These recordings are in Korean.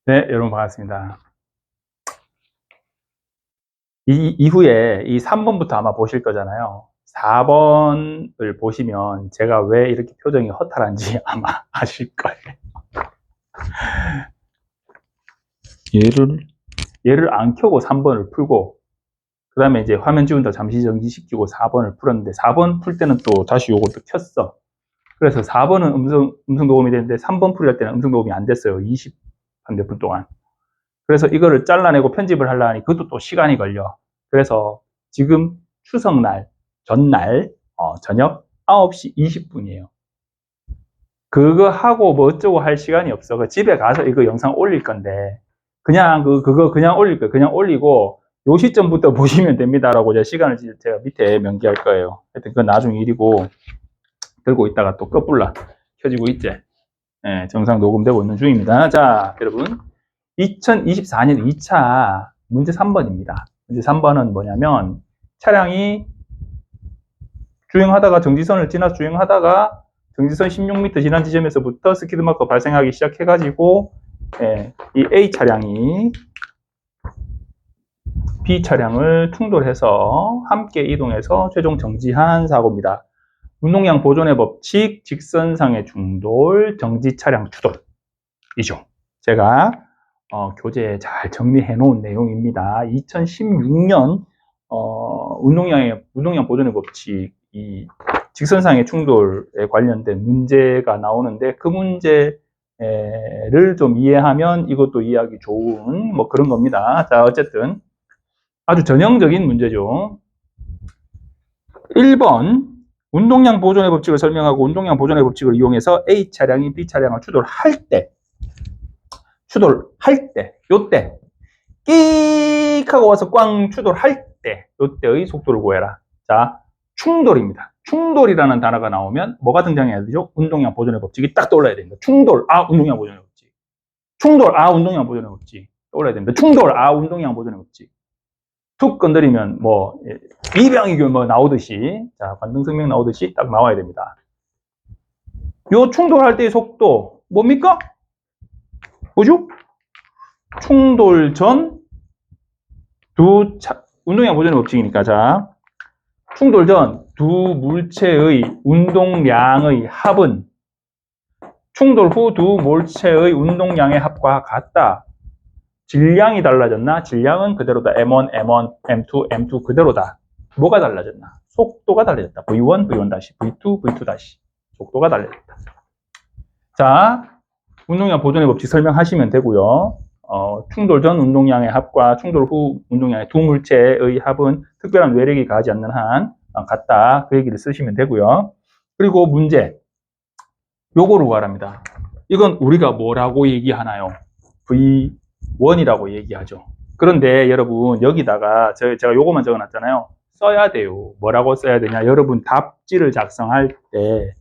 네, 여러분 반갑습니다. 이후에 이 3번부터 아마 보실 거잖아요. 4번을 보시면 제가 왜 이렇게 표정이 허탈한지 아마 아실 거예요. 얘를 안 켜고 3번을 풀고, 그 다음에 이제 화면 지운다 잠시 정지시키고 4번을 풀었는데, 4번 풀 때는 또 다시 요것도 켰어. 그래서 4번은 음성 녹음이 되는데 3번 풀이 할 때는 음성 녹음이 안 됐어요. 20 한 몇 분 동안. 그래서 이거를 잘라내고 편집을 하려니 그것도 또 시간이 걸려. 그래서 지금 추석날, 전날, 저녁 9시 20분이에요. 그거 하고 뭐 어쩌고 할 시간이 없어. 그 집에 가서 이거 영상 올릴 건데, 그냥 그거 그냥 올릴 거예요. 그냥 올리고, 요 시점부터 보시면 됩니다라고 시간을 제가 밑에 명기할 거예요. 하여튼 그건 나중 일이고, 들고 있다가 또 꺼불라 켜지고 있지. 네, 정상 녹음되고 있는 중입니다. 자, 여러분. 2024년 2차 문제 3번입니다. 문제 3번은 뭐냐면 차량이 주행하다가 정지선을 지나서 주행하다가 정지선 16m 지난 지점에서부터 스키드마크가 발생하기 시작해가지고 이 A 차량이 B 차량을 충돌해서 함께 이동해서 최종 정지한 사고입니다. 운동량 보존의 법칙, 직선상의 충돌, 정지 차량 추돌이죠. 제가 교재에 잘 정리해 놓은 내용입니다. 2016년 운동량 보존의 법칙, 이 직선상의 충돌에 관련된 문제가 나오는데, 그 문제를 좀 이해하면 이것도 이해하기 좋은 뭐 그런 겁니다. 자, 어쨌든 아주 전형적인 문제죠. 1번 운동량 보존의 법칙을 설명하고 운동량 보존의 법칙을 이용해서 A 차량이 B 차량을 추돌할 때, 요때 끽 하고 와서 꽝 추돌할 때, 요때의 속도를 구해라. 자, 충돌입니다. 충돌이라는 단어가 나오면 뭐가 등장해야 되죠? 운동량 보존의 법칙이 딱 떠올라야 됩니다. 충돌, 운동량 보존의 법칙. 충돌, 운동량 보존의 법칙. 떠올라야 됩니다. 충돌, 운동량 보존의 법칙. 툭 건드리면 뭐 이병이균 뭐 나오듯이, 자, 관등성명 나오듯이 딱 나와야 됩니다. 요 충돌할 때의 속도 뭡니까? 뭐죠? 충돌 전 운동량 보존의 법칙이니까, 자, 충돌 전 두 물체의 운동량의 합은 충돌 후 두 물체의 운동량의 합과 같다. 질량이 달라졌나? 질량은 그대로다. M1, M1, M2, M2 그대로다. 뭐가 달라졌나? 속도가 달라졌다. V1, V1-, V2, V2-. 속도가 달라졌다. 자, 운동량 보존의 법칙 설명하시면 되고요. 충돌 전 운동량의 합과 충돌 후 운동량의 두 물체의 합은 특별한 외력이 가하지 않는 한 같다. 그 얘기를 쓰시면 되고요. 그리고 문제, 요거를 구하랍니다. 이건 우리가 뭐라고 얘기하나요? V1이라고 얘기하죠. 그런데 여러분, 여기다가 제가 요거만 적어놨잖아요. 써야 돼요. 뭐라고 써야 되냐? 여러분 답지를 작성할 때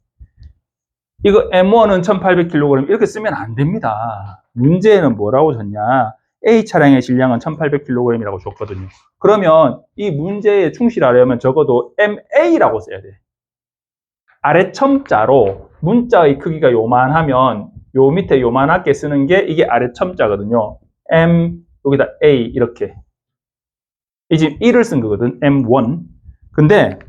이거 M1은 1800kg 이렇게 쓰면 안 됩니다. 문제는 뭐라고 줬냐? A 차량의 질량은 1800kg이라고 줬거든요. 그러면 이 문제에 충실하려면 적어도 MA라고 써야 돼. 아래 첨자로 문자의 크기가 요만하면 요 밑에 요만하게 쓰는 게 이게 아래 첨자거든요. M 여기다 A 이렇게. 이 지금 1을 쓴 거거든. M1. 근데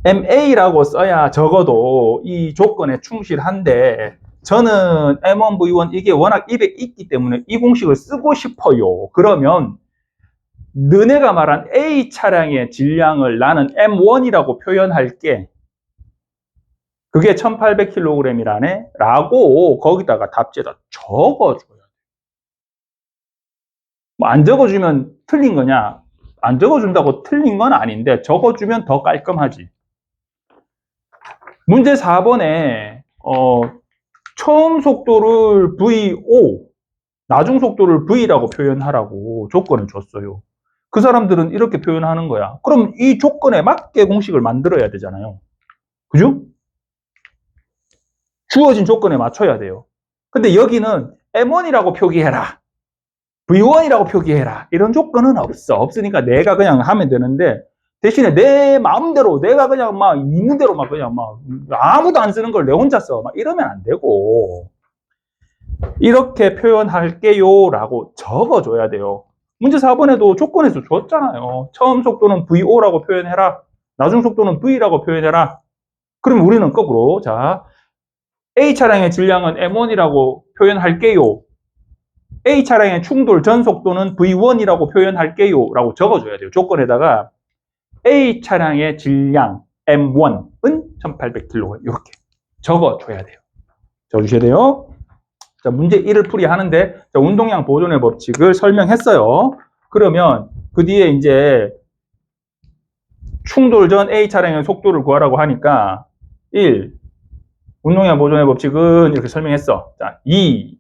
MA라고 써야 적어도 이 조건에 충실한데, 저는 M1, V1 이게 워낙 입에 있기 때문에 이 공식을 쓰고 싶어요. 그러면 너네가 말한 A 차량의 질량을 나는 M1이라고 표현할게. 그게 1800kg이라네? 라고 거기다가 답지에다 적어줘요. 뭐 안 적어주면 틀린 거냐? 안 적어준다고 틀린 건 아닌데 적어주면 더 깔끔하지. 문제 4번에 처음 속도를 VO, 나중 속도를 V라고 표현하라고 조건을 줬어요. 그 사람들은 이렇게 표현하는 거야. 그럼 이 조건에 맞게 공식을 만들어야 되잖아요. 그죠? 주어진 조건에 맞춰야 돼요. 근데 여기는 M1이라고 표기해라, V1이라고 표기해라, 이런 조건은 없으니까 내가 그냥 하면 되는데, 대신에 내 마음대로 내가 그냥 막 있는 대로 막 그냥 막 아무도 안 쓰는 걸 내 혼자 써 막 이러면 안 되고, 이렇게 표현할게요 라고 적어줘야 돼요. 문제 4번에도 조건에서 줬잖아요. 처음 속도는 VO라고 표현해라. 나중 속도는 V라고 표현해라. 그럼 우리는 거꾸로, 자, A 차량의 질량은 M1이라고 표현할게요. A 차량의 충돌 전 속도는 V1이라고 표현할게요 라고 적어줘야 돼요. 조건에다가 A 차량의 질량 M1은 1800kg 이렇게 적어줘야 돼요. 적어주셔야 돼요. 자, 문제 1을 풀이하는데, 자, 운동량 보존의 법칙을 설명했어요. 그러면 그 뒤에 이제 충돌 전 A 차량의 속도를 구하라고 하니까 1. 운동량 보존의 법칙은 이렇게 설명했어. 자, 2.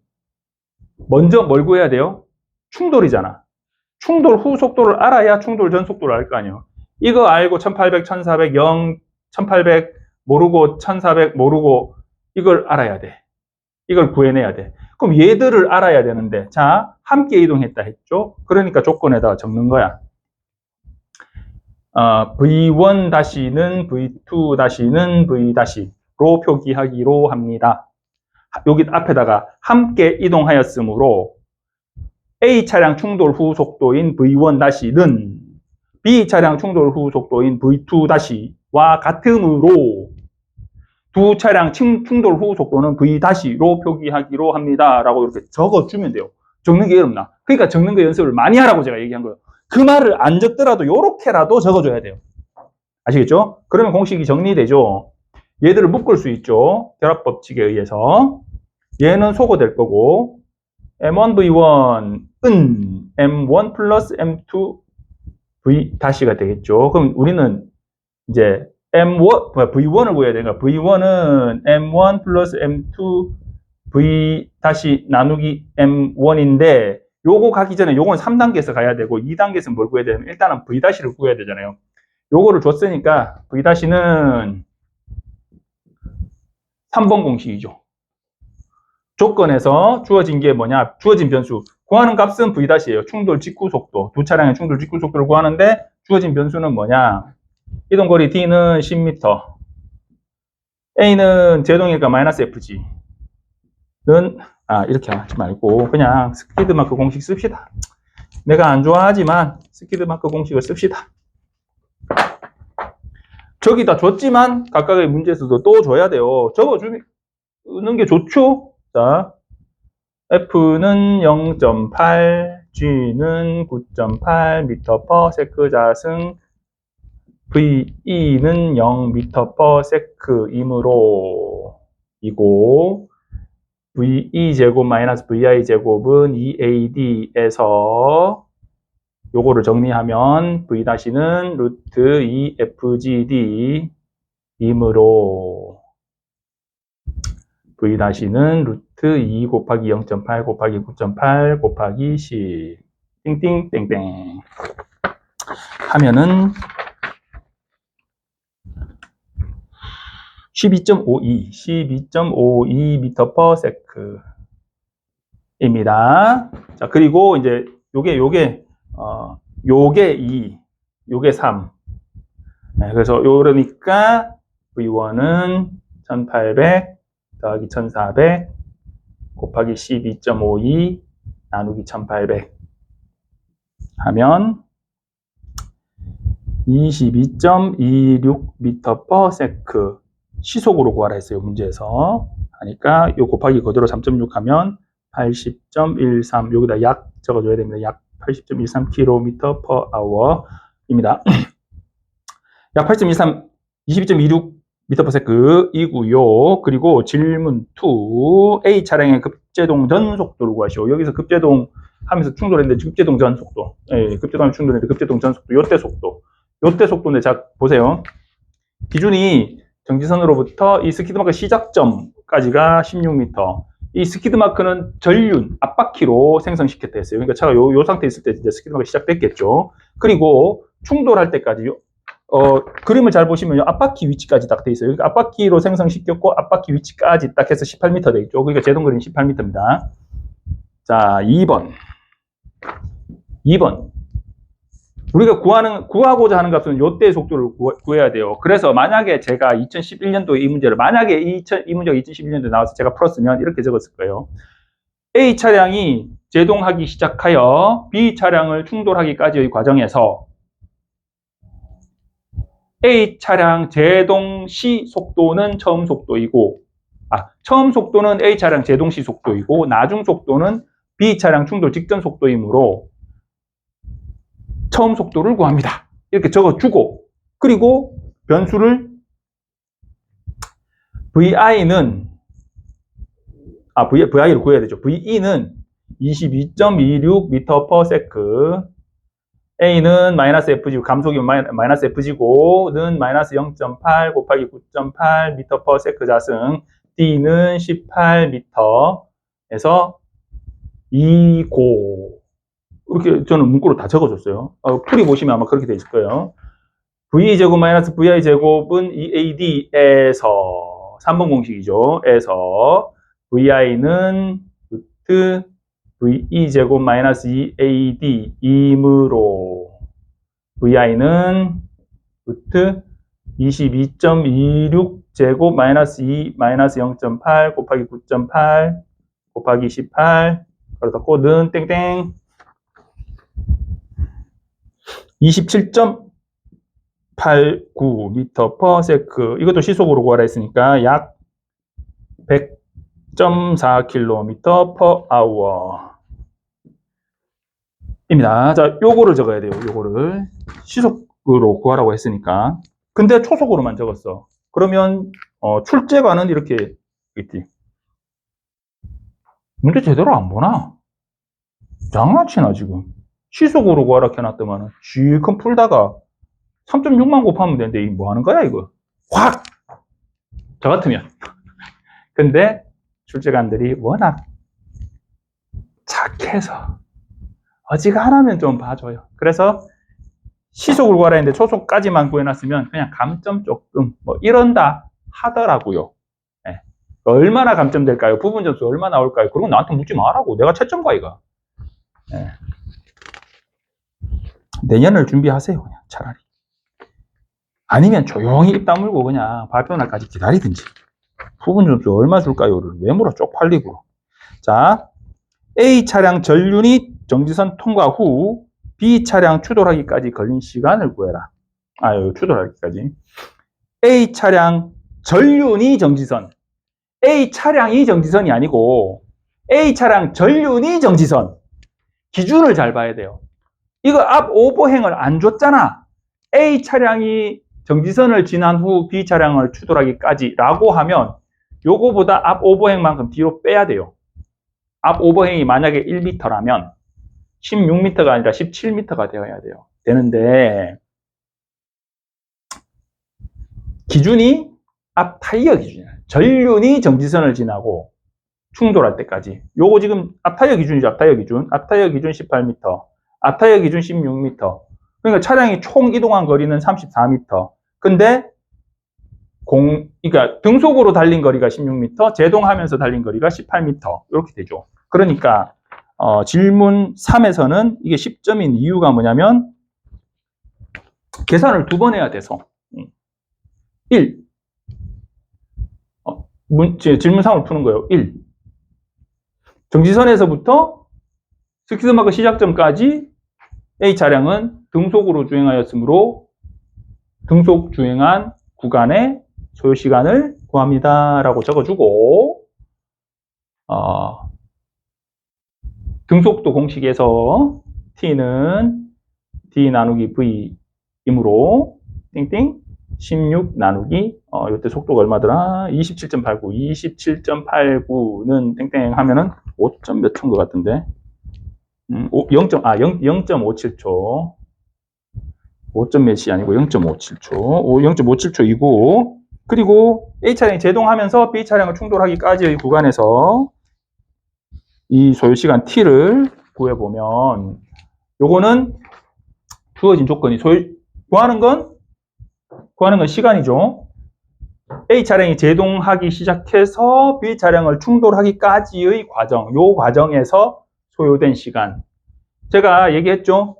먼저 뭘 구해야 돼요? 충돌이잖아. 충돌 후 속도를 알아야 충돌 전 속도를 알 거 아니에요. 이거 알고 1800, 1400, 0, 1800 모르고 1400 모르고 이걸 알아야 돼. 이걸 구해내야 돼. 그럼 얘들을 알아야 되는데, 자, 함께 이동했다 했죠? 그러니까 조건에다가 적는 거야. V1-는 V2-는 V-로 표기하기로 합니다. 여기 앞에다가 함께 이동하였으므로 A 차량 충돌 후 속도인 V1-는 B 차량 충돌 후 속도인 V2-와 같으므로 두 차량 충돌 후 속도는 V-로 표기하기로 합니다. 라고 이렇게 적어주면 돼요. 적는 게 어렵나? 그러니까 적는 거 연습을 많이 하라고 제가 얘기한 거예요. 그 말을 안 적더라도 요렇게라도 적어줘야 돼요. 아시겠죠? 그러면 공식이 정리되죠. 얘들을 묶을 수 있죠. 결합법칙에 의해서. 얘는 소거될 거고 M1V1은 M1 플러스 M2 V-가 되겠죠. 그럼 우리는 이제 V1을 구해야 되니까 V1은 M1 플러스 M2 V 다시 나누기 M1인데 요거 가기 전에 요건 3단계에서 가야 되고 2단계에서 뭘 구해야 되냐면 일단은 V 다시를 구해야 되잖아요. 요거를 줬으니까 V 다시는 3번 공식이죠. 조건에서 주어진 게 뭐냐? 주어진 변수. 구하는 값은 V 다시예요. 충돌 직후 속도. 두 차량의 충돌 직후 속도를 구하는데 주어진 변수는 뭐냐? 이동거리 D는 10m. A는 제동이니까 마이너스 FG. 는, 이렇게 하지 말고, 그냥 스피드마크 공식 씁시다. 내가 안 좋아하지만, 스피드마크 공식을 씁시다. 저기다 줬지만, 각각의 문제에서도 또 줘야 돼요. 적어주는 게 좋죠? 자, F는 0.8, G는 9.8 m/s 자승, VE는 0m/s이므로 이고 VE 제곱 마이너스 VI 제곱은 2AD에서 요거를 정리하면 V-는 루트 2FGD 이므로 V-는 루트 2 곱하기 0.8 곱하기 9.8 곱하기 10 띵띵땡땡 하면은 12.52 m/s입니다. 자, 그리고 이제 요게 2, 요게 3. 네, 그래서 요러니까 V1은 1800 더하기 1400 곱하기 12.52 나누기 1800 하면 22.26 m/s 시속으로 구하라 했어요. 문제에서. 하니까 요 곱하기 그대로 3.6 하면 80.13 여기다 약 적어줘야 됩니다. 약 80.13 km/h입니다. 약 80.13 22.26 m/s 이고요. 그리고 질문 2 A 차량의 급제동 전 속도를 구하시오. 여기서 급제동 하면서 충돌했는데 급제동 전 속도. 예, 급제동하면 충돌했는데 급제동 전 속도. 요때 속도. 요때 속도인데 자 보세요. 기준이 정지선으로부터 이 스키드마크 시작점까지가 16m. 이 스키드마크는 전륜, 앞바퀴로 생성시켰다 했어요. 그러니까 차가 요 상태에 있을 때 이제 스키드마크 시작됐겠죠. 그리고 충돌할 때까지 그림을 잘 보시면 앞바퀴 위치까지 딱 돼 있어요. 그러니까 앞바퀴로 생성시켰고 앞바퀴 위치까지 딱 해서 18m 돼 있죠. 그러니까 제동거리는 18m입니다. 자, 2번. 우리가 구하고자 하는 값은 요때 속도를 구해야 돼요. 그래서 만약에 제가 2011년도에 이 문제를, 만약에 이 문제가 2011년도에 나와서 제가 풀었으면 이렇게 적었을 거예요. A 차량이 제동하기 시작하여 B 차량을 충돌하기까지의 과정에서 A 차량 제동 시 속도는 처음 속도이고, 처음 속도는 A 차량 제동 시 속도이고, 나중 속도는 B 차량 충돌 직전 속도이므로 처음 속도를 구합니다. 이렇게 적어주고, 그리고 변수를 VI를 구해야 되죠. VE는 22.26m/s, A는 마이너스 FG고, 감속이면 마이너스 FG고, 는 마이너스 0.8 곱하기 9.8 m/s 자승, D는 18m에서 2고. 이렇게 저는 문구로 다 적어줬어요. 풀이 보시면 아마 그렇게 돼 있을 거예요. VE제곱 마이너스 VI제곱은 2AD에서 3번 공식이죠. 에서 VI는 루트 VE제곱 마이너스 2AD이므로 VI는 루트 22.26제곱 마이너스 2 마이너스 0.8 곱하기 9.8 곱하기 18 그러다 는 땡땡 27.89m/s. 이것도 시속으로 구하라 했으니까 약 100.4km/h 입니다. 자, 요거를 적어야 돼요. 요거를 시속으로 구하라고 했으니까. 근데 초속으로만 적었어. 그러면 출제관은 이렇게 있지. 문제 제대로 안 보나? 장난치나 지금. 시속으로 구하라 해놨더만은 실컷 풀다가 3.6만 곱하면 되는데 이 뭐 하는 거야 이거? 확! 저 같으면. 근데 출제관들이 워낙 착해서 어지간하면 좀 봐줘요. 그래서 시속을 구하라 했는데 초속까지만 구해놨으면 그냥 감점 조금 뭐 이런다 하더라고요. 네. 얼마나 감점 될까요? 부분 점수 얼마 나올까요? 그런 건 나한테 묻지 말라고. 내가 채점과 이거. 네. 내년을 준비하세요. 그냥 차라리. 아니면 조용히 입 다물고 그냥 발표 날까지 기다리든지. 부분 점수 얼마 줄까요?를 왜 물어 쪽팔리고. 자, A 차량 전륜이 정지선 통과 후 B 차량 추돌하기까지 걸린 시간을 구해라. 추돌하기까지. A 차량 전륜이 정지선. A 차량이 정지선이 아니고 A 차량 전륜이 정지선. 기준을 잘 봐야 돼요. 이거 앞 오버행을 안 줬잖아. A 차량이 정지선을 지난 후 B 차량을 추돌하기까지 라고 하면 요거보다 앞 오버행만큼 뒤로 빼야 돼요. 앞 오버행이 만약에 1m라면 16m가 아니라 17m가 되어야 돼요. 되는데 기준이 앞 타이어 기준이야. 전륜이 정지선을 지나고 충돌할 때까지. 요거 지금 앞 타이어 기준이죠. 앞 타이어 기준 18m. 앞 타이어 기준 16m. 그러니까 차량이 총 이동한 거리는 34m. 근데 그러니까 등속으로 달린 거리가 16m, 제동하면서 달린 거리가 18m. 이렇게 되죠. 그러니까 질문 3에서는 이게 10점인 이유가 뭐냐면 계산을 두 번 해야 돼서 1. 질문 3을 푸는 거예요. 1. 정지선에서부터 스키드마크 시작점까지 A 차량은 등속으로 주행하였으므로 등속 주행한 구간의 소요시간을 구합니다. 라고 적어주고 등속도 공식에서 T는 D 나누기 V이므로 띵띵 16 나누기 이때 속도가 얼마더라? 27.89는 땡땡 하면은 5점 몇 초인 것 같은데 0.57초 5점 몇이 아니고 0.57초 0.57초이고 그리고 A 차량이 제동하면서 B 차량을 충돌하기까지의 구간에서 이 소요시간 T를 구해보면 요거는 주어진 조건이 구하는 건 시간이죠. A 차량이 제동하기 시작해서 B 차량을 충돌하기까지의 과정, 요 과정에서 소요된 시간. 제가 얘기했죠.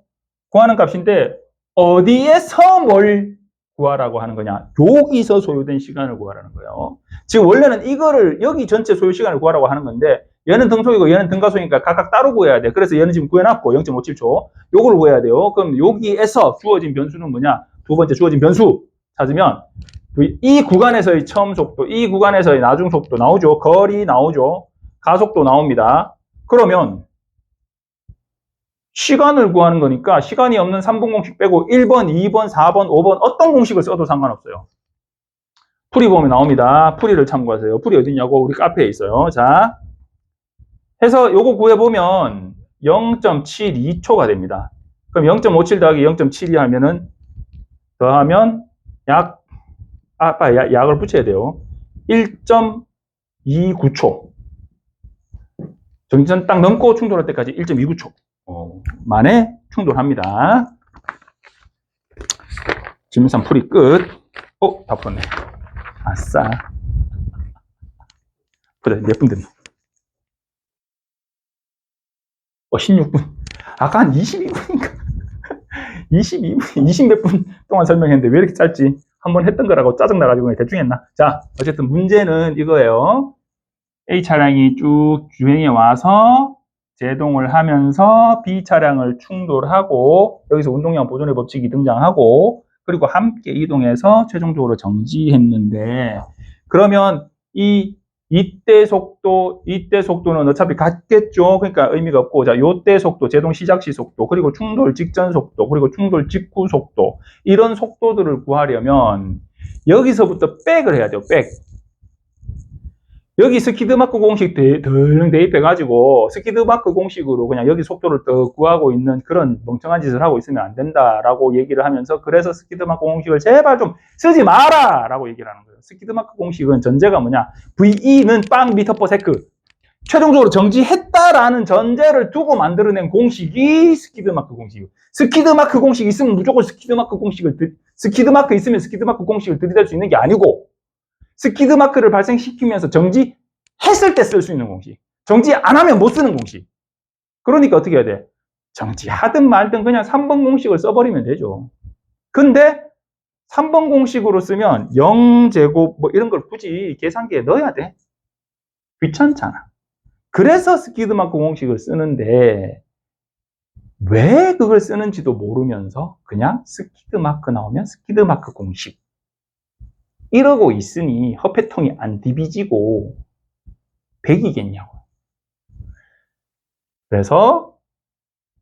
구하는 값인데 어디에서 뭘 구하라고 하는 거냐? 여기서 소요된 시간을 구하라는 거예요. 지금 원래는 이거를 여기 전체 소요 시간을 구하라고 하는 건데 얘는 등속이고 얘는 등가속이니까 각각 따로 구해야 돼. 그래서 얘는 지금 구해놨고 0.57초. 요걸 구해야 돼요. 그럼 여기에서 주어진 변수는 뭐냐? 두 번째 주어진 변수 찾으면 이 구간에서의 처음 속도, 이 구간에서의 나중 속도 나오죠. 거리 나오죠. 가속도 나옵니다. 그러면 시간을 구하는 거니까 시간이 없는 3번 공식 빼고 1번, 2번, 4번, 5번 어떤 공식을 써도 상관없어요. 풀이 보면 나옵니다. 풀이를 참고하세요. 풀이 어딨냐고 우리 카페에 있어요. 자, 해서 요거 구해보면 0.72초가 됩니다. 그럼 0.57 더하기 0.72 하면은 더하면 약을 붙여야 돼요. 1.29초. 정지선 딱 넘고 충돌할 때까지 1.29초 만에 충돌합니다. 질문상 풀이 끝. 다 풀었네. 아싸. 그래, 몇 분 됐노? 16분. 아까 한 22분인가? 22분, 20몇 분 동안 설명했는데 왜 이렇게 짧지? 한번 했던 거라고 짜증나가지고 대충 했나? 자, 어쨌든 문제는 이거예요. A 차량이 쭉 주행해 와서 제동을 하면서 B 차량을 충돌하고 여기서 운동량 보존의 법칙이 등장하고 그리고 함께 이동해서 최종적으로 정지했는데 그러면 이때 속도는 어차피 같겠죠. 그러니까 의미가 없고 자, 요때 속도, 제동 시작 시 속도, 그리고 충돌 직전 속도, 그리고 충돌 직후 속도 이런 속도들을 구하려면 여기서부터 백을 해야 돼요. 백. 여기 스키드마크 공식 덜렁 대입해가지고 스키드마크 공식으로 그냥 여기 속도를 더 구하고 있는 그런 멍청한 짓을 하고 있으면 안 된다라고 얘기를 하면서 그래서 스키드마크 공식을 제발 좀 쓰지 마라! 라고 얘기를 하는 거예요. 스키드마크 공식은 전제가 뭐냐? VE는 빵 미터 퍼 세크. 최종적으로 정지했다라는 전제를 두고 만들어낸 공식이 스키드마크 공식이에요. 스키드마크 공식 있으면 무조건 스키드마크 있으면 스키드마크 공식을 들이댈 수 있는 게 아니고 스키드마크를 발생시키면서 정지했을 때 쓸 수 있는 공식. 정지 안 하면 못 쓰는 공식. 그러니까 어떻게 해야 돼? 정지하든 말든 그냥 3번 공식을 써버리면 되죠. 근데 3번 공식으로 쓰면 0제곱 뭐 이런 걸 굳이 계산기에 넣어야 돼. 귀찮잖아. 그래서 스키드마크 공식을 쓰는데 왜 그걸 쓰는지도 모르면서 그냥 스키드마크 나오면 스키드마크 공식 이러고 있으니 허폐통이 안 디비지고 100이겠냐고. 그래서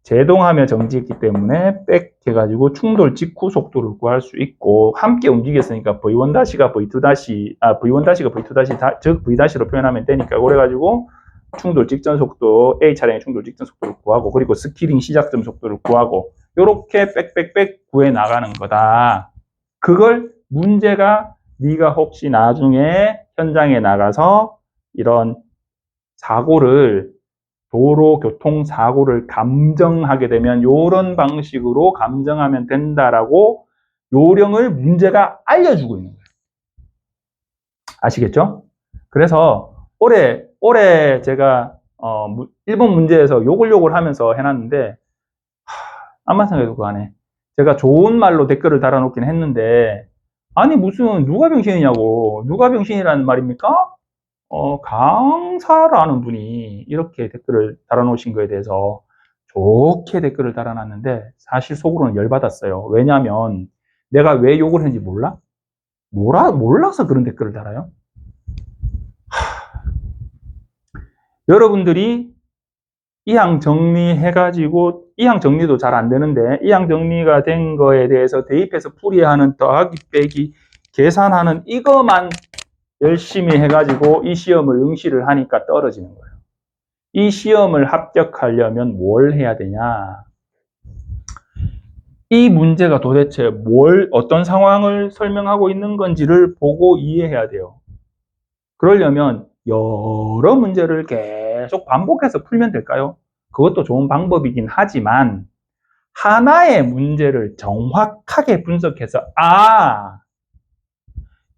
제동하며 정지했기 때문에 백 해가지고 충돌 직후 속도를 구할 수 있고 함께 움직였으니까 V1-가 V2- V1-가 V2- 즉 V-로 표현하면 되니까 그래가지고 충돌 직전 속도 A 차량의 충돌 직전 속도를 구하고 그리고 스키링 시작점 속도를 구하고 이렇게 빽빽빽 구해 나가는 거다. 그걸 문제가 네가 혹시 나중에 현장에 나가서 이런 도로 교통 사고를 감정하게 되면 이런 방식으로 감정하면 된다라고 요령을 문제가 알려주고 있는 거예요. 아시겠죠? 그래서 올해 제가 1번 문제에서 욕을 하면서 해놨는데 아무 생각해도 그안에 제가 좋은 말로 댓글을 달아놓긴 했는데 아니 무슨 누가 병신이냐고. 누가 병신이라는 말입니까? 강사라는 분이 이렇게 댓글을 달아놓으신 거에 대해서 좋게 댓글을 달아놨는데 사실 속으로는 열받았어요. 왜냐하면 내가 왜 욕을 했는지 몰라? 몰라서 그런 댓글을 달아요? 여러분들이 이항 정리해가지고 이항 정리도 잘 안 되는데 이항 정리가 된 거에 대해서 대입해서 풀이하는 더하기 빼기 계산하는 이거만 열심히 해가지고 이 시험을 응시를 하니까 떨어지는 거예요. 이 시험을 합격하려면 뭘 해야 되냐? 이 문제가 도대체 어떤 상황을 설명하고 있는 건지를 보고 이해해야 돼요. 그러려면 여러 문제를 계속 반복해서 풀면 될까요? 그것도 좋은 방법이긴 하지만 하나의 문제를 정확하게 분석해서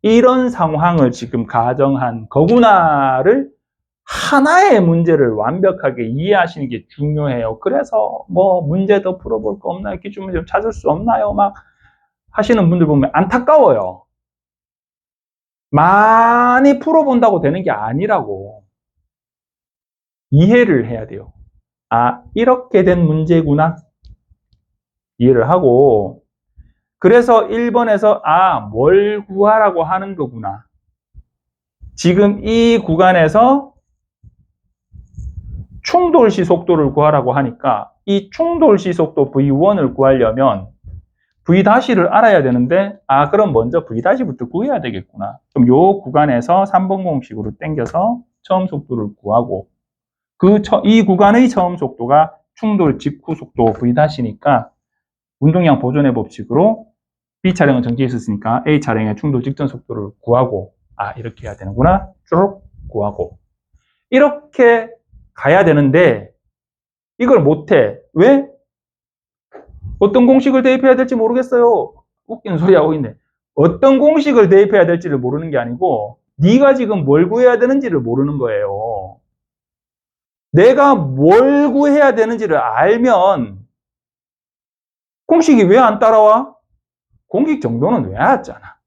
이런 상황을 지금 가정한 거구나를 하나의 문제를 완벽하게 이해하시는 게 중요해요. 그래서 뭐 문제 더 풀어볼 거 없나요? 기출문제 좀 찾을 수 없나요? 막 하시는 분들 보면 안타까워요. 많이 풀어본다고 되는 게 아니라고. 이해를 해야 돼요. 아, 이렇게 된 문제구나. 이해를 하고, 그래서 1번에서 아, 뭘 구하라고 하는 거구나. 지금 이 구간에서 충돌시 속도를 구하라고 하니까 이 충돌시 속도 V1을 구하려면 V-를 알아야 되는데, 아, 그럼 먼저 V-부터 구해야 되겠구나. 그럼 요 구간에서 3번 공식으로 당겨서 처음 속도를 구하고, 이 구간의 처음 속도가 충돌 직후 속도 V-니까 운동량 보존의 법칙으로 B 차량은 정지해 있었으니까 A 차량의 충돌 직전 속도를 구하고, 아, 이렇게 해야 되는구나. 쭉 구하고. 이렇게 가야 되는데, 이걸 못해. 왜? 어떤 공식을 대입해야 될지 모르겠어요. 웃기는 소리 하고 있네. 어떤 공식을 대입해야 될지를 모르는 게 아니고 네가 지금 뭘 구해야 되는지를 모르는 거예요. 내가 뭘 구해야 되는지를 알면 공식이 왜 안 따라와? 공식 정도는 외웠잖아.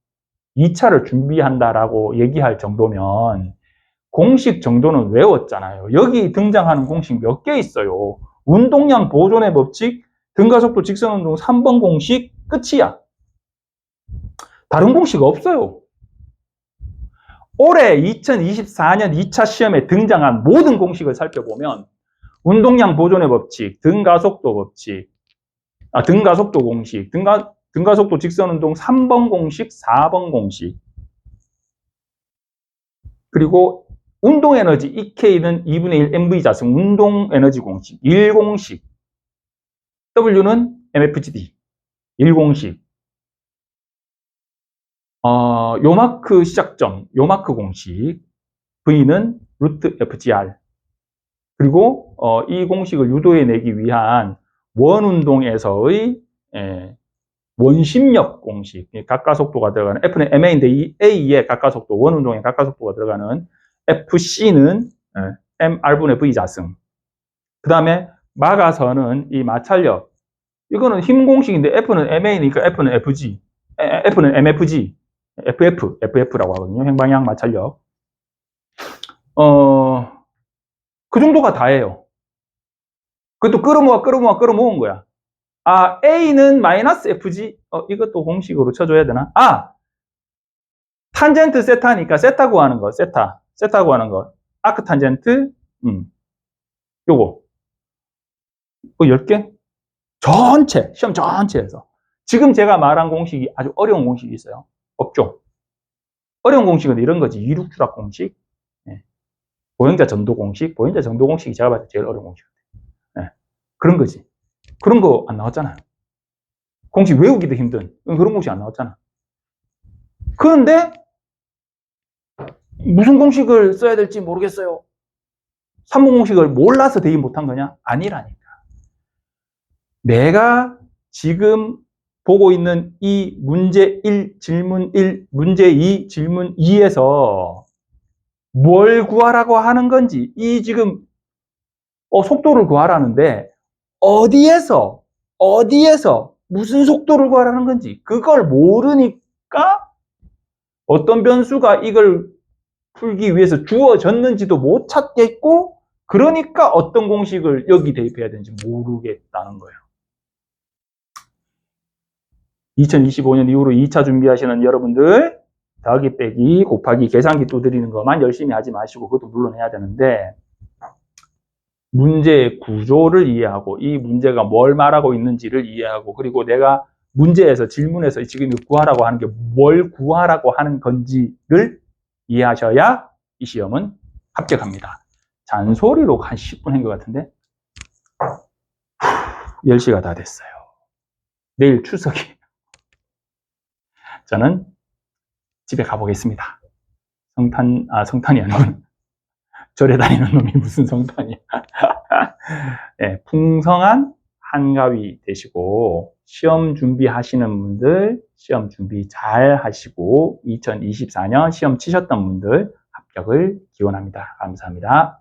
2차를 준비한다라고 얘기할 정도면 공식 정도는 외웠잖아요. 여기 등장하는 공식 몇 개 있어요. 운동량 보존의 법칙, 등가속도 직선운동 3번 공식 끝이야. 다른 공식 없어요. 올해 2024년 2차 시험에 등장한 모든 공식을 살펴보면 운동량 보존의 법칙, 등가속도 법칙, 등가속도 공식, 등가속도 직선운동 3번 공식, 4번 공식, 그리고 운동에너지 EK는 2분의 1 MV 자승 운동에너지 공식 1공식, W는 MFGD 1공식, 요마크 시작점, 요마크 공식, V는 루트 FGR, 그리고 이 공식을 유도해내기 위한 원운동에서의 원심력 공식, 가까속도가 들어가는 F는 MA인데 이 A의 가까속도, 원운동의 가까속도가 들어가는 FC는 MR분의 V 자승. 그 다음에 막아서는 이 마찰력, 이거는 힘 공식인데 F는 MA니까 F는 FG, F는 MFG, FF라고 하거든요. 횡방향 마찰력. 그 정도가 다예요. 그것도 끌어모은 거야. 아, A는 마이너스 FG, 이것도 공식으로 쳐줘야 되나? 아, 탄젠트 세타니까 세타 구하는 거, 세타 구하는 거. 아크 탄젠트, 요거. 10개? 시험 전체에서. 지금 제가 말한 공식이 아주 어려운 공식이 있어요. 없죠? 어려운 공식은 이런 거지. 이륙추락 공식, 보행자 전도 공식, 보행자 전도 공식이 제가 봤을 때 제일 어려운 공식. 그런 거지. 그런 거 안 나왔잖아요. 공식 외우기도 힘든 그런 공식 안 나왔잖아. 그런데 무슨 공식을 써야 될지 모르겠어요. 3번 공식을 몰라서 대입 못한 거냐? 아니라니까. 내가 지금 보고 있는 이 문제 1, 질문 1, 문제 2, 질문 2에서 뭘 구하라고 하는 건지, 이 지금 속도를 구하라는데 어디에서 무슨 속도를 구하라는 건지 그걸 모르니까 어떤 변수가 이걸 풀기 위해서 주어졌는지도 못 찾겠고, 그러니까 어떤 공식을 여기 대입해야 되는지 모르겠다는 거예요. 2025년 이후로 2차 준비하시는 여러분들, 더하기 빼기 곱하기 계산기 두드리는 것만 열심히 하지 마시고, 그것도 물론 해야 되는데, 문제의 구조를 이해하고 이 문제가 뭘 말하고 있는지를 이해하고, 그리고 내가 문제에서 질문에서 지금 구하라고 하는 게 뭘 구하라고 하는 건지를 이해하셔야 이 시험은 합격합니다. 잔소리로 한 10분 한 것 같은데 10시가 다 됐어요. 내일 추석이에요. 저는 집에 가보겠습니다. 성탄이 아니고 절에 다니는 놈이 무슨 성탄이야. 네, 풍성한 한가위 되시고, 시험 준비하시는 분들 시험 준비 잘 하시고 2024년 시험 치셨던 분들 합격을 기원합니다. 감사합니다.